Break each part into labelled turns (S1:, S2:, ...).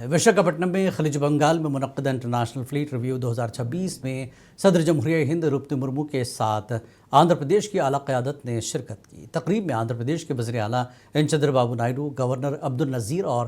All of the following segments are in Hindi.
S1: है। विशाखापट्टनम में खलीज बंगाल में मुनक्कद इंटरनेशनल फ्लीट रिव्यू 2026 में सदर जमहूरिया हिंद द्रौपदी मुर्मू के साथ आंध्र प्रदेश की आला क़यादत ने शिरकत की। तकरीब में आंध्र प्रदेश के वज़ीर आला एन चंद्रबाबू नायडू, गवर्नर अब्दुल नज़ीर और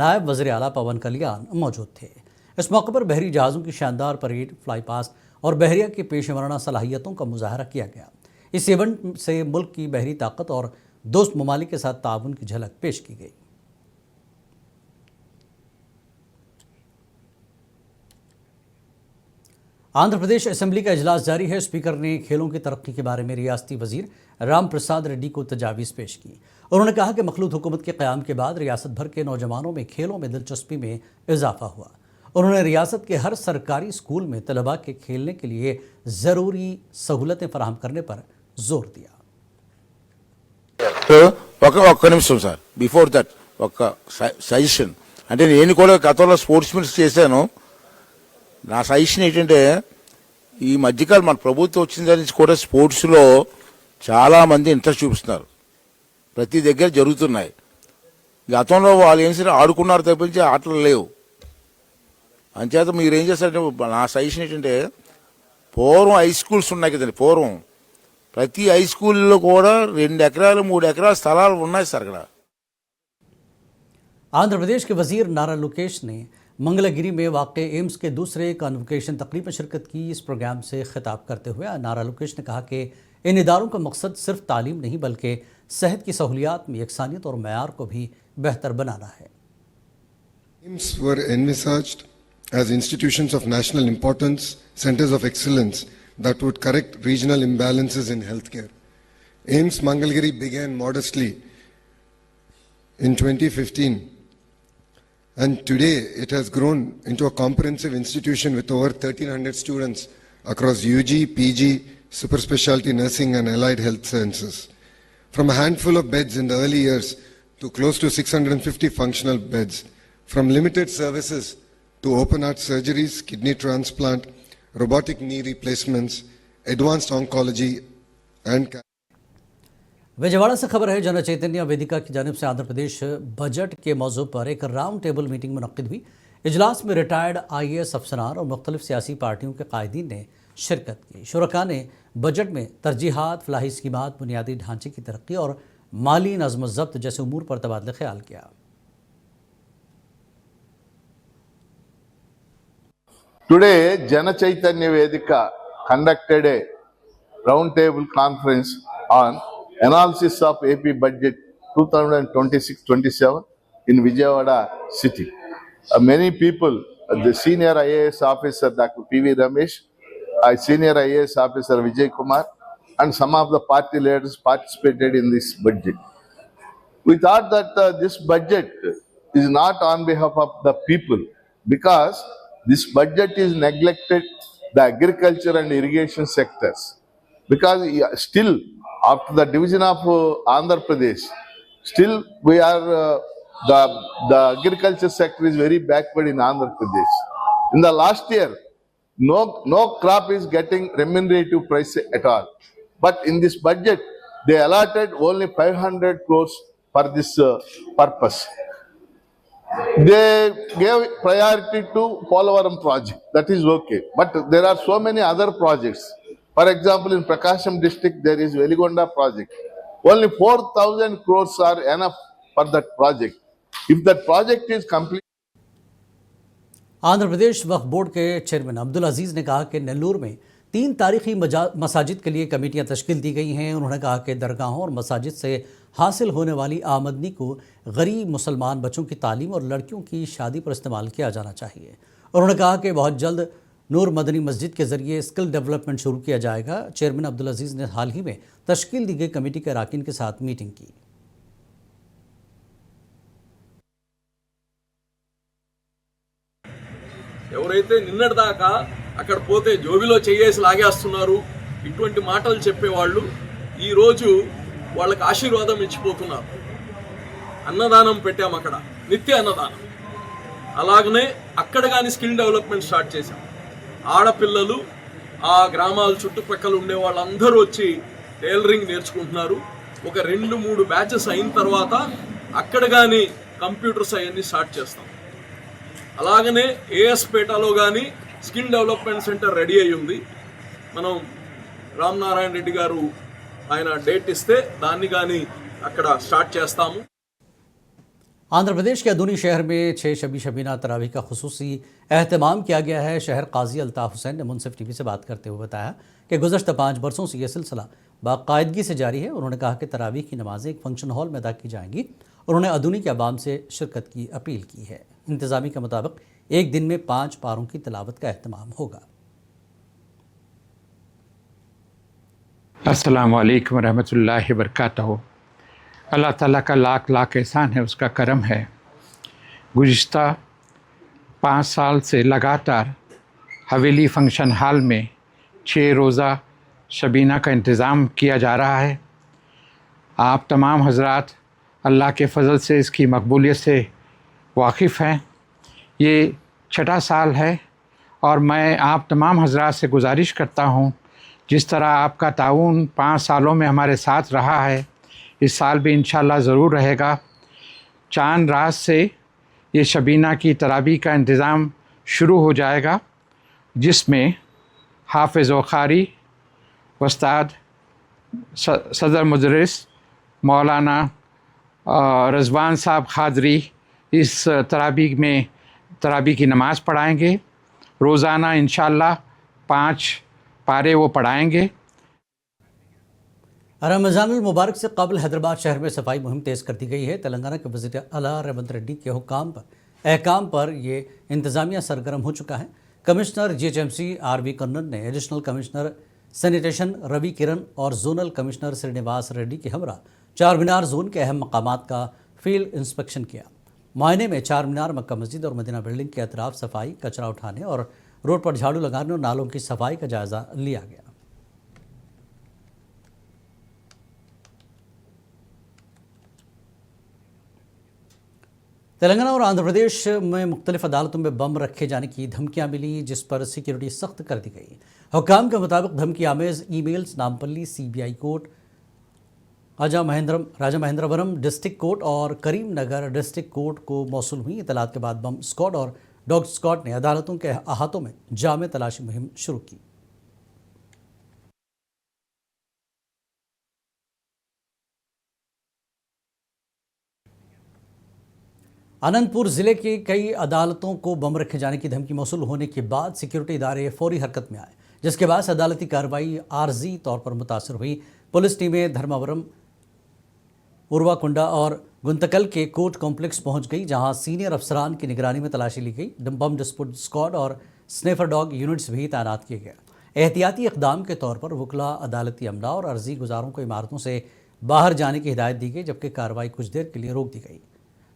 S1: नायब वज़ीर आला पवन कल्याण मौजूद थे। इस मौके पर बहरी जहाज़ों की शानदार परेड, फ्लाई पास और बहरिया की पेशे वराना सलाहियतों का मुजाहरा किया गया। इस इवेंट से मुल्क की बहरी ताकत और दोस्त ममालिक के साथ ताउन की झलक पेश की गई। आंध्र प्रदेश असेंबली का इजलास जारी है। स्पीकर ने खेलों की तरक्की के बारे में रियासती वजीर राम प्रसाद रेड्डी को तजावीज़ पेश की। उन्होंने कहा कि मखलूत हुकूमत के क़याम के बाद रियासत भर के नौजवानों में खेलों में दिलचस्पी में इजाफा हुआ। उन्होंने रियासत के हर सरकारी स्कूल में तलबा के खेलने के लिए ज़रूरी सहूलतें फराहम करने पर जोर दिया।
S2: ఒక్క నిమిషం సార్, బిఫోర్ దట్ ఒక సజెషన్. అంటే నేను కూడా గతంలో స్పోర్ట్స్ మినిస్టర్ చేశాను. నా సజెషన్ ఏంటంటే, ఈ మధ్యకాలం మన ప్రభుత్వం వచ్చిన దాని నుంచి కూడా స్పోర్ట్స్లో చాలామంది ఇంట్రెస్ట్ చూపిస్తున్నారు. ప్రతి దగ్గర జరుగుతున్నాయి. గతంలో వాళ్ళు ఏం సరే ఆడుకున్నారు తప్పించి ఆటలు లేవు. అంచేత మీరు ఏం చేస్తారంటే, నా సజెషన్ ఏంటంటే, పూర్వం హై స్కూల్స్ ఉన్నాయి కదండి, పూర్వం ప్రతి హై స్కూల్లో కూడా 2 ఎకరాలు 3 ఎకరాల స్థలాలు ఉన్నాయి సార్ అక్కడ।
S1: आंध्र प्रदेश के वजीर नारा लोकेश ने मंगलागिरी में वाक़ एम्स के दूसरे कन्वोकेशन तकरीब में शिरकत की। इस प्रोग्राम से खिताब करते हुए नारा लोकेश ने कहा कि इन इदारों का मकसद सिर्फ तालीम नहीं बल्कि सेहत की सहूलियात में यकसानियत और मयार को भी बेहतर बनाना है।
S3: AIIMS were envisaged as institutions of national importance, centers of excellence that would correct regional imbalances in healthcare. AIIMS Mangalgiri began modestly in 2015 and today it has grown into a comprehensive institution with over 1,300 students across UG, PG, super specialty nursing and allied health sciences. From a handful of beds in the early years to close to 650 functional beds, from limited services to open heart surgeries, kidney transplant, robotic knee replacements, advanced oncology and
S1: Vijayawada से खबर है। जन चैतन्य वेदिका की जानिब से आंध्र प्रदेश बजट के मौजू पर एक राउंड टेबल मीटिंग मुनक्किद हुई। इजलास में रिटायर्ड IAS अफसरान और मुख्तलिफ सियासी पार्टियों के कायदीन ने शिरकत की। शुरका ने बजट में तरजीहात, फलाही स्कीमात, बुनियादी ढांचे की तरक्की और माली नज़्म ज़ब्त जैसे उमूर पर तबादला ख्याल किया।
S4: Today, Jana Chaitanya Vedika conducted a roundtable conference on analysis of AP budget 2026-27 in Vijayawada city. Many people, the senior IAS officer Dr. P.V. Ramesh, senior IAS officer Vijay Kumar, and some of the party leaders participated in this budget. We thought that this budget is not on behalf of the people because this budget is neglected the agriculture and irrigation sectors, because still after the division of Andhra Pradesh, still we are the agriculture sector is very backward in Andhra Pradesh. In the last year, no crop is getting remunerative price at all. But in this budget, they allotted only 500 crores for this purpose. They gave priority to Polavaram project. That is okay. But there are so many other projects. For example, in Prakasam district, there is Veligonda project. Only 4,000 crores are enough for that project. If that project is complete.
S1: Andhra Pradesh Waqf board के चेयरमैन अब्दुल अजीज़ ने कहा कि नेल्लूर में 3 तारीखी मसाजिद के लिए कमेटियां तश्कील दी गई हैं। उन्होंने कहा कि दरगाहों और मसाजिद से हासिल होने वाली आमदनी को गरीब मुसलमान बच्चों की तालीम और लड़कियों की शादी पर इस्तेमाल किया जाना चाहिए। उन्होंने कहा कि बहुत जल्द नूर मदनी मस्जिद के ज़रिए स्किल डेवलपमेंट शुरू किया जाएगा। चेयरमैन अब्दुल अजीज़ ने हाल ही में तश्कील दी गई कमेटी के अरकान के साथ मीटिंग की।
S5: ఎవరైతే నిన్నటిదాకా అక్కడ పోతే జోబిలో చేయేసి లాగేస్తున్నారు ఇటువంటి మాటలు చెప్పేవాళ్ళు ఈరోజు వాళ్ళకి ఆశీర్వాదం ఇచ్చిపోతున్నారు। అన్నదానం పెట్టాము, అక్కడ నిత్య అన్నదానం। అలాగనే అక్కడ కానీ స్కిల్ డెవలప్మెంట్ స్టార్ట్ చేశాం। ఆడపిల్లలు ఆ గ్రామాల చుట్టుపక్కల ఉండే వాళ్ళందరూ వచ్చి టైలరింగ్ నేర్చుకుంటున్నారు। ఒక 2-3 బ్యాచెస్ అయిన తర్వాత అక్కడ కానీ కంప్యూటర్స్ అవన్నీ స్టార్ట్ చేస్తాం। అలాగనే ఏఎస్పేటలో కానీ స్కిల్ డెవలప్మెంట్ సెంటర్ రెడీ అయి ఉంది. మనం రామ్ నారాయణ రెడ్డి గారు ఆయన డేట్ ఇస్తే దాన్ని కానీ అక్కడ స్టార్ట్ చేస్తాము.
S1: आंध्र प्रदेश के अदूनी शहर में 6 शबी शबीना तरावी का खुसूसी एहतमाम किया गया है. शहर काजी अल्ताफ़ हुसैन ने मुनसिफ टीवी से बात करते हुए बताया कि गुज़श्ता 5 बरसों से यह सिलसिला बाकायदगी से जारी है. उन्होंने कहा कि तरावी की नमाज़ें एक फंक्शन हॉल में अदा की जाएंगी. उन्होंने अदूनी के अवाम से शिरकत की अपील की है. इंतज़ामी के मुताबिक एक दिन में 5 पारों की तिलावत का एहतमाम होगा.
S6: अस्सलाम वालेकुम रहमतुल्लाहि वबरकातुहू. अल्लाह ताला का लाख लाख एहसान है, उसका करम है. गुज़िश्ता 5 साल से लगातार हवेली फंक्शन हॉल में 6 रोज़ा शबीना का इंतज़ाम किया जा रहा है. आप तमाम हज़रात अल्लाह के फ़ज़ल से इसकी मकबूलियत से वाकिफ़ हैं. ये 6ठा साल है और मैं आप तमाम हज़रात से गुजारिश करता हूँ, जिस तरह आपका ताउन 5 सालों में हमारे साथ रहा है, इस साल भी इंशाअल्लाह ज़रूर रहेगा. चांद रात से ये शबीना की तरावी का इंतज़ाम शुरू हो जाएगा, जिसमें हाफ़िज़ क़ारी, उस्ताद सदर मुदरिस मौलाना रज़वान साहब ख़ादरी इस तरावी की नमाज़ पढ़ाएंगे. रोज़ाना इंशाअल्लाह 5 पारे वो पढ़ाएंगे.
S1: रमज़ान मुबारक से कबल हैदराबाद शहर में सफाई मुहिम तेज़ कर दी गई है. तेलंगाना के वज़ीर आला रेवंत रेड्डी के अहकाम पर ये इंतज़ामिया सरगर्म हो चुका है. कमिश्नर GHMC RV कन्नन ने एडिशनल कमिश्नर सैनिटेशन रवि किरण और जोनल कमिश्नर श्रीनिवास रेड्डी के हमरा चार मीनार जोन के अहम मकामात का फील्ड इंस्पेक्शन किया. मायने में चार मीनार, मक्का मस्जिद और मदीना बिल्डिंग के अतराफ सफाई, कचरा उठाने और रोड पर झाड़ू लगाने और नालों की सफाई का जायज़ा लिया गया. तेलंगाना और आंध्र प्रदेश में मुख्तलिफ अदालतों में बम रखे जाने की धमकियां मिली, जिस पर सिक्योरिटी सख्त कर दी गई. हुक्काम के मुताबिक धमकी आमेज़ ईमेल्स नामपल्ली CBI कोर्ट, राजा महेंद्रवरम डिस्ट्रिक्ट कोर्ट और करीमनगर डिस्ट्रिक्ट कोर्ट को मौसूल हुई. इतलात के बाद बम स्क्वाड और डॉग स्क्वाड ने अदालतों के अहातों में जामे तलाशी मुहिम शुरू की. अनंतपुर ज़िले की कई अदालतों को बम रखे जाने की धमकी मौसूल होने के बाद सिक्योरिटी इदारे फौरी हरकत में आए, जिसके बाद अदालती कार्रवाई आर्जी तौर पर मुतासर हुई. पुलिस टीमें धर्मावरम, उर्वाकुंडा और गुंतकल के कोर्ट कॉम्प्लेक्स पहुंच गई, जहां सीनियर अफसरान की निगरानी में तलाशी ली गई. बम डिस्पोज स्क्वाड और स्नेफर डॉग यूनिट्स भी तैनात किए गए. एहतियाती इकदाम के तौर पर वकला, अदालती अमला और अर्जी गुजारों को इमारतों से बाहर जाने की हिदायत दी गई, जबकि कार्रवाई कुछ देर के लिए रोक दी गई.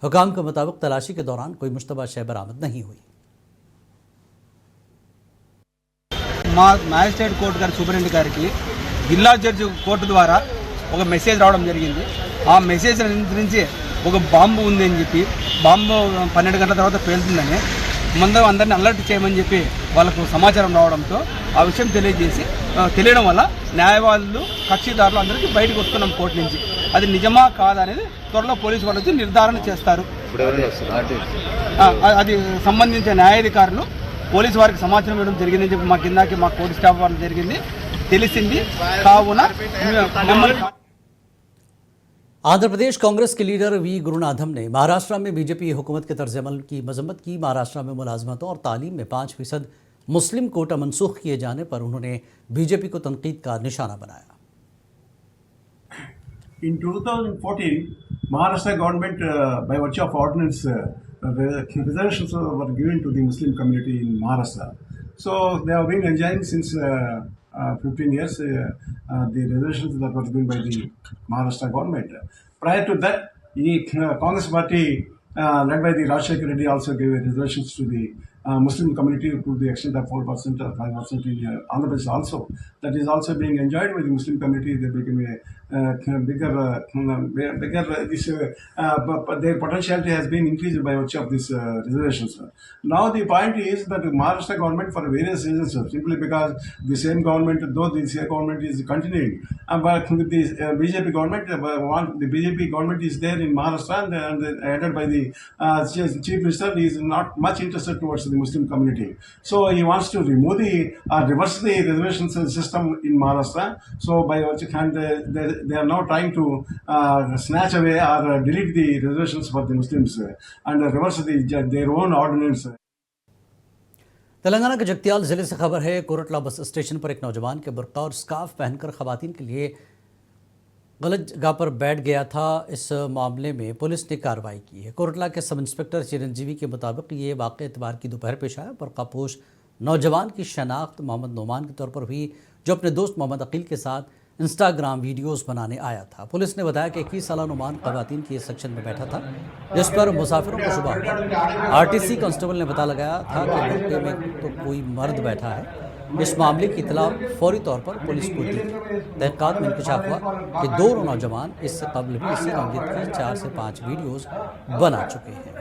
S1: हुकाम के मुताबिक तलाशी के दौरान कोई मुश्तबा शय बरामद नहीं हुई.
S7: మ్యాజిస్ట్రేట్ కోర్టు గారి సూపరింటెండెంట్ గారికి జిల్లా జడ్జి కోర్టు ద్వారా ఒక మెసేజ్ రావడం జరిగింది. ఆ మెసేజ్ నుంచి ఒక బాంబు ఉంది అని చెప్పి, బాంబు 12 గంటల తర్వాత పేలుతుందని ముందు అందరిని అలర్ట్ చేయమని చెప్పి వాళ్ళకు సమాచారం రావడంతో ఆ విషయం తెలియడం వల్ల న్యాయవాదులు, కక్షిదారులు అందరికీ బయటకు వస్తున్నాం కోర్టు నుంచి. అది నిజమా కాదా అనేది త్వరలో పోలీసు వాళ్ళు వచ్చి నిర్ధారణ చేస్తారు. అది సంబంధించిన న్యాయాధికారులు పోలీసు వారికి సమాచారం ఇవ్వడం జరిగిందని చెప్పి మా కిందకి మా కోర్టు స్టాఫ్ వాళ్ళు జరిగింది తెలిసింది. కావున
S1: आंध्र प्रदेश कांग्रेस के लीडर V गुरुनाथम ने महाराष्ट्र में बीजेपी हुकूमत के तर्ज अमल की मजम्मत की. महाराष्ट्र में मुलाजमतों और तालीम में 5% मुस्लिम कोटा मनसूख किए जाने पर उन्होंने बीजेपी को तनकीद का निशाना बनाया.
S8: In 2014, Maharashtra government, by virtue of ordinance, reservations were given to the Muslim community in Maharashtra. So they have been enjoying since 15 years the reservations that were given by the Maharashtra government. Prior to that, the Congress party led by the Rajshekar Reddy also gave reservations to the Muslim community to the extent of 4% or 5% in Andhra Pradesh also. That is also being enjoyed by the Muslim community. They become a bigger. But their potentiality has been increased by virtue of this reservations. Now the point is that the Maharashtra government, for various reasons, simply because the same government, though the same government is continuing, but with the BJP government, the BJP government is there in Maharashtra and headed by the chief minister is not much interested towards the Muslim community. So he wants to remove reverse the reservations system in Maharashtra. So by which hand they are now trying to snatch away or delete the reservations for the Muslims and reverse their own ordinance.
S1: Telangana के जगतियाल जिले से खबर है, कोरटला बस स्टेशन पर एक नौजवान के बुर्का और स्कार्फ पहनकर खवातीन के लिए गलत जगह पर बैठ गया था। इस मामले में पुलिस ने कार्रवाई की है। कोरटला के सब इंस्पेक्टर चिरंजीवी के मुताबिक ये वाक़या इतवार की दोपहर पेश आया। बुर्कापोश नौजवान की शनाख्त मोहम्मद नोमान के तौर पर हुई, जो अपने दोस्त मोहम्मद अकील के साथ इंस्टाग्राम वीडियोस बनाने आया था। पुलिस ने बताया कि 21 साला नुमान खवातीन के सेक्शन में बैठा था, जिस पर मुसाफिरों को शुबा हुआ। आरटीसी कांस्टेबल ने पता लगाया था कि बुर्के में तो कोई मर्द बैठा है। इस मामले की इतला फौरी तौर पर पुलिस को दी। तहक़ीक़ात में इंकशाफ हुआ कि दोनों नौजवान इससे कबल भी इसी रंगीत की 4 से 5 वीडियोस बना चुके हैं।